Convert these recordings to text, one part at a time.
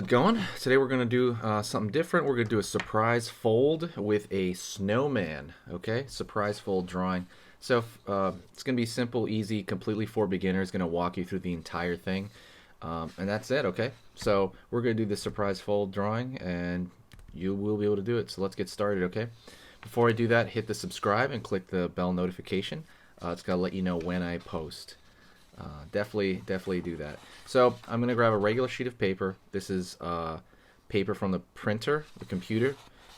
it going? Today we're going to do something different. We're going to do a surprise fold with a snowman, okay? Surprise fold drawing. So it's going to be simple, easy, completely for beginners. Going to walk you through the entire thing. And that's it, okay? So we're going to do the surprise fold drawing and you will be able to do it. So let's get started, okay? Before I do that, hit the subscribe and click the bell notification. It's going to let you know when I post. Definitely do that. So I'm going to grab a regular sheet of paper. This is paper from the printer, the computer,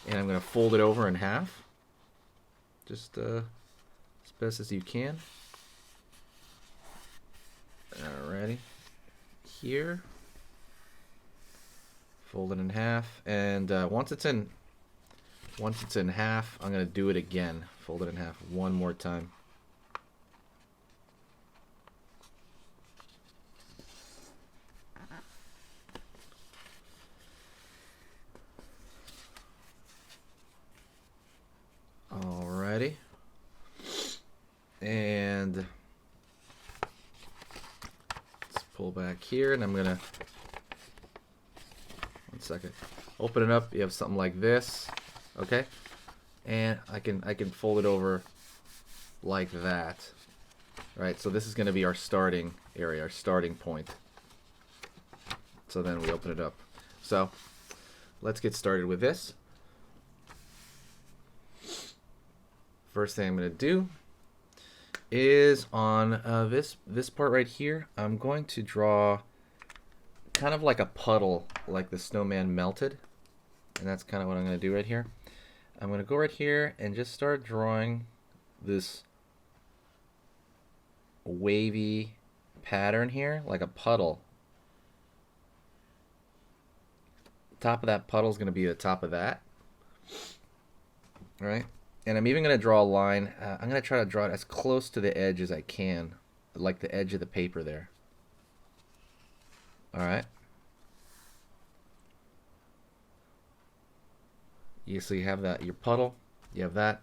and I'm going to fold it over in half. Just as best as you can. Alrighty. Here. Fold it in half, and once it's in half, I'm going to do it again. Fold it in half one more time. Alrighty. And let's pull back here, and I'm gonna, one second, open it up. You have something like this, okay? And I can fold it over like that. Right, so this is gonna be our starting area, our starting point. So then we open it up. So let's get started with this. First thing I'm going to do is on this part right here, I'm going to draw kind of like a puddle, like the snowman melted. And that's kind of what I'm going to do right here. I'm going to go right here and just start drawing this wavy pattern here, like a puddle. Top of that puddle is going to be the top of that. All right. And I'm even going to draw a line. I'm going to try to draw it as close to the edge as I can, like the edge of the paper there. All right. So you have that, your puddle. You have that.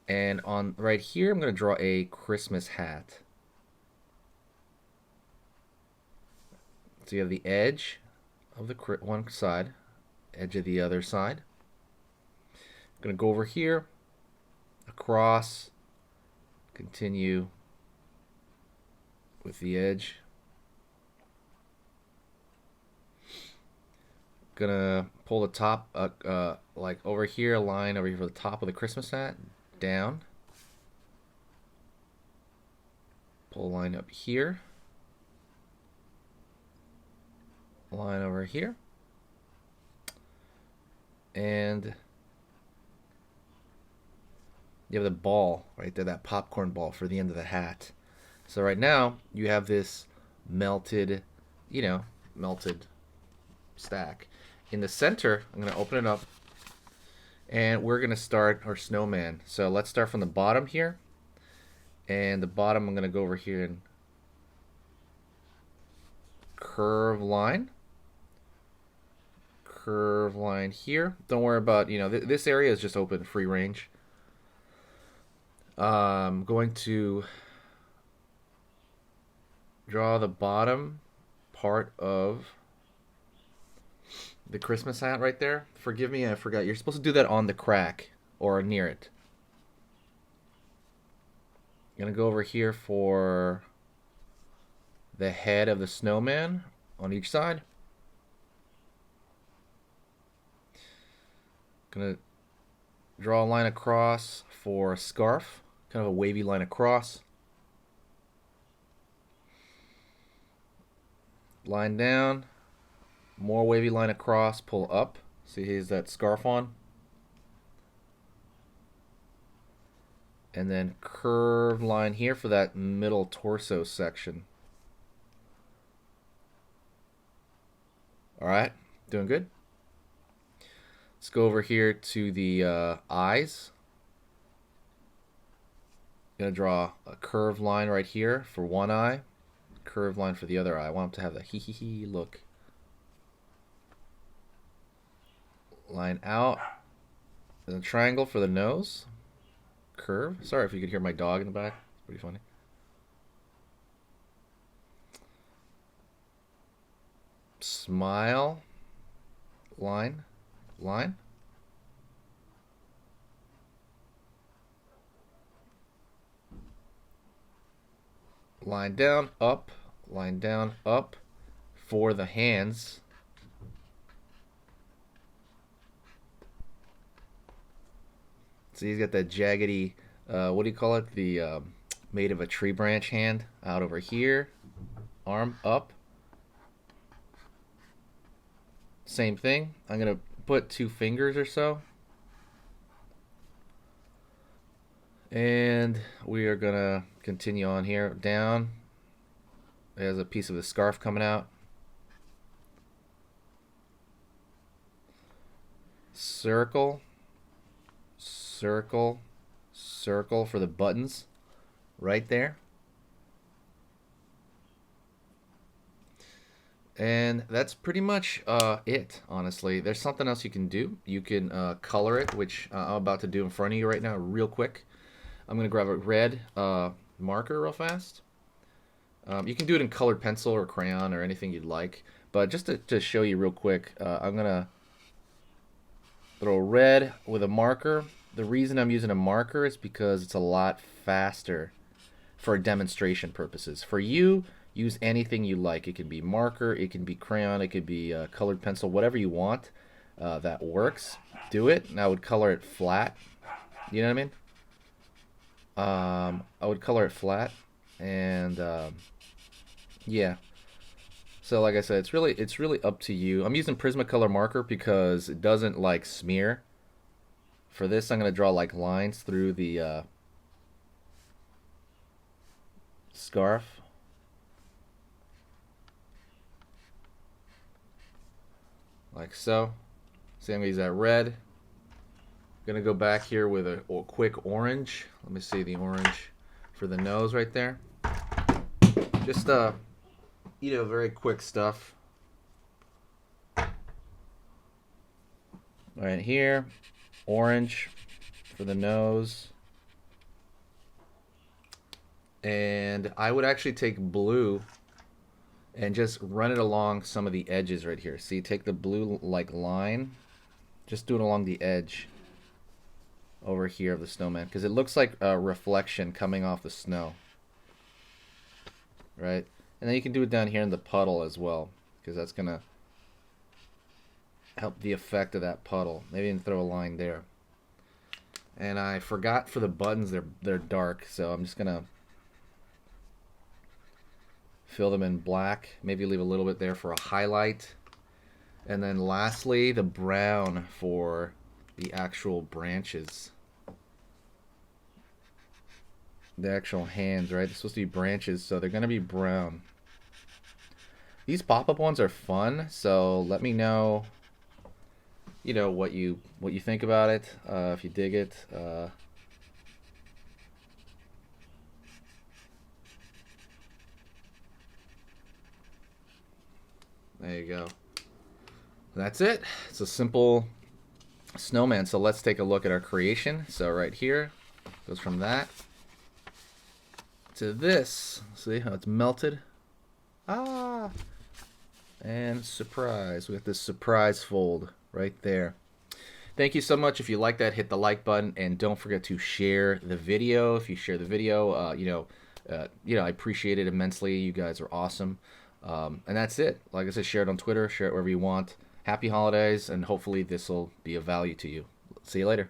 And on right here, I'm going to draw a Christmas hat. So you have the edge of the one side, edge of the other side. I'm going to go over here, across, continue with the edge. Going to pull the top, like over here, a line over here for the top of the Christmas hat, down. Pull a line up here. Line over here. And you have the ball right there, that popcorn ball for the end of the hat. So right now you have this melted, melted stack. In the center, I'm going to open it up and we're going to start our snowman. So let's start from the bottom here. And the bottom, I'm going to go over here and curve line. Curve line here. Don't worry about, this area is just open, free range. I'm going to draw the bottom part of the Christmas hat right there. Forgive me, I forgot. You're supposed to do that on the crack or near it. I'm going to go over here for the head of the snowman on each side. Going to draw a line across for a scarf. Kind of a wavy line across. Line down. More wavy line across. Pull up. See, here's that scarf on. And then curved line here for that middle torso section. Alright, doing good. Let's go over here to the eyes. Gonna draw a curved line right here for one eye, curved line for the other eye. I want them to have that hee hee hee look. Line out, and a triangle for the nose. Curve. Sorry if you could hear my dog in the back. It's pretty funny. Smile. line, line. Line down, up, line down, up for the hands. So he's got that jaggedy, what do you call it? The made of a tree branch hand out over here. Arm up. Same thing. I'm going to put 2 fingers or so. And we are going to continue on here. Down. There's a piece of the scarf coming out. Circle. Circle. Circle for the buttons. Right there. And that's pretty much it, honestly. There's something else you can do. You can color it, which I'm about to do in front of you right now real quick. I'm going to grab a red marker real fast. You can do it in colored pencil or crayon or anything you'd like. But just to show you real quick, I'm going to throw red with a marker. The reason I'm using a marker is because it's a lot faster for demonstration purposes. For you, use anything you like. It can be marker, it can be crayon, it could be colored pencil, whatever you want that works. Do it. And I would color it flat. You know what I mean? I would color it flat, and yeah. So like I said, it's really up to you. I'm using Prismacolor marker because it doesn't like smear. For this, I'm gonna draw like lines through the scarf. Like so. See, I'm gonna use that red. Gonna go back here with a quick orange. Let me see the orange for the nose right there. Just you know, very quick stuff. Right here, orange for the nose. And I would actually take blue and just run it along some of the edges right here. See, take the blue like line, just do it along the edge over here of the snowman, because it looks like a reflection coming off the snow, right? And then you can do it down here in the puddle as well, because that's gonna help the effect of that puddle. Maybe even throw a line there. And I forgot for the buttons, they're dark, so I'm just gonna fill them in black. Maybe leave a little bit there for a highlight. And then lastly, the brown for the actual branches. The actual hands, right? They're supposed to be branches, so they're gonna be brown. These pop-up ones are fun, so let me know, you know, what you think about it, if you dig it. There you go. That's it. It's a simple snowman. So let's take a look at our creation. So right here, goes from that to this. See how it's melted? Ah! And surprise. We got this surprise fold right there. Thank you so much. If you like that, hit the like button, and don't forget to share the video. If you share the video, I appreciate it immensely. You guys are awesome. And that's it. Like I said, share it on Twitter, share it wherever you want. Happy holidays, and hopefully this will be of value to you. See you later.